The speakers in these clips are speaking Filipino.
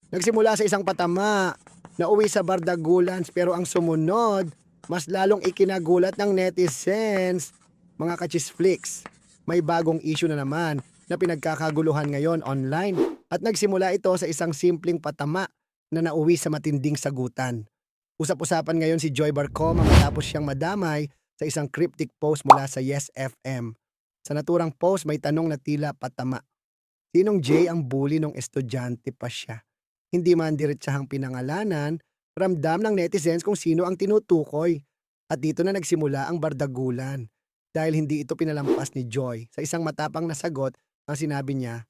Nagsimula sa isang patama, nauwi sa Bardagulans pero ang sumunod, mas lalong ikinagulat ng netizens. Mga kachisflix, may bagong issue na naman na pinagkakaguluhan ngayon online at nagsimula ito sa isang simpleng patama na nauwi sa matinding sagutan. Usap-usapan ngayon si Joy Barcoma matapos siyang madamay sa isang cryptic post mula sa Yes FM. Sa naturang post may tanong na tila patama. Sinong Jay ang bully nung estudyante pa siya? Hindi man diretsahang pinangalanan, ramdam ng netizens kung sino ang tinutukoy. At dito na nagsimula ang bardagulan. Dahil hindi ito pinalampas ni Joy. Sa isang matapang na sagot, ang sinabi niya,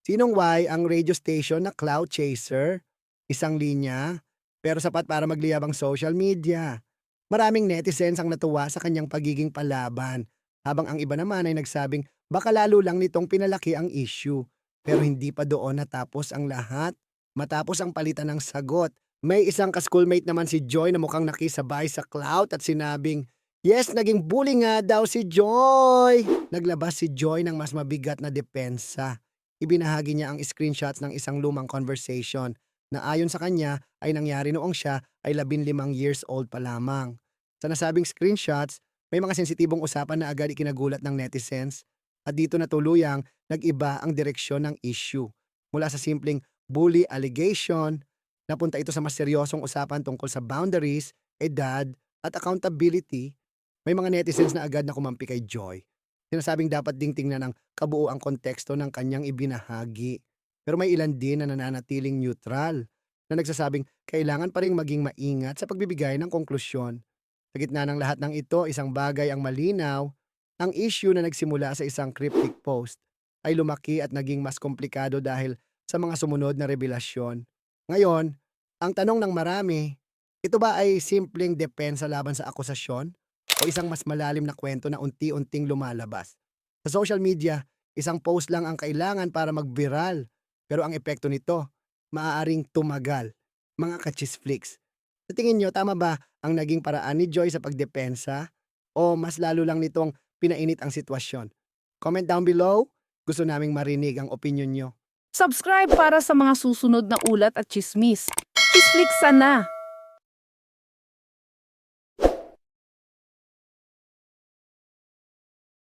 sinong Y ang radio station na Cloud Chaser? Isang linya, pero sapat para magliyabang social media. Maraming netizens ang natuwa sa kanyang pagiging palaban, habang ang iba naman ay nagsabing baka lalo lang nitong pinalaki ang issue. Pero hindi pa doon natapos ang lahat. Matapos ang palitan ng sagot, may isang ka-schoolmate naman si Joy na mukhang nakisabay sa clout at sinabing, yes, naging bully nga daw si Joy. Naglabas si Joy ng mas mabigat na depensa. Ibinahagi niya ang screenshots ng isang lumang conversation na ayon sa kanya ay nangyari noong siya ay 15 years old pa lamang. Sa nasabing screenshots, may mga sensitibong usapan na agad ikinagulat ng netizens at dito na tuluyang nag-iba ang direksyon ng issue. Mula sa simpleng bully allegation, napunta ito sa mas seryosong usapan tungkol sa boundaries, edad, at accountability. May mga netizens na agad na kumampi kay Joy. Sinasabing dapat ding tingnan ang kabuuang konteksto ng kanyang ibinahagi. Pero may ilan din na nananatiling neutral, na nagsasabing kailangan pa ring maging maingat sa pagbibigay ng konklusyon. Sa gitna ng lahat ng ito, isang bagay ang malinaw, ang issue na nagsimula sa isang cryptic post ay lumaki at naging mas komplikado dahil sa mga sumunod na revelasyon. Ngayon, ang tanong ng marami, ito ba ay simpleng depensa laban sa akusasyon o isang mas malalim na kwento na unti-unting lumalabas? Sa social media, isang post lang ang kailangan para mag-viral, pero ang epekto nito, maaaring tumagal. Mga kachisflix. Sa tingin nyo, tama ba ang naging paraan ni Joy sa pagdepensa? O mas lalo lang nitong pinainit ang sitwasyon? Comment down below. Gusto naming marinig ang opinion nyo. Subscribe para sa mga susunod na ulat at chismis. Chisflix sana!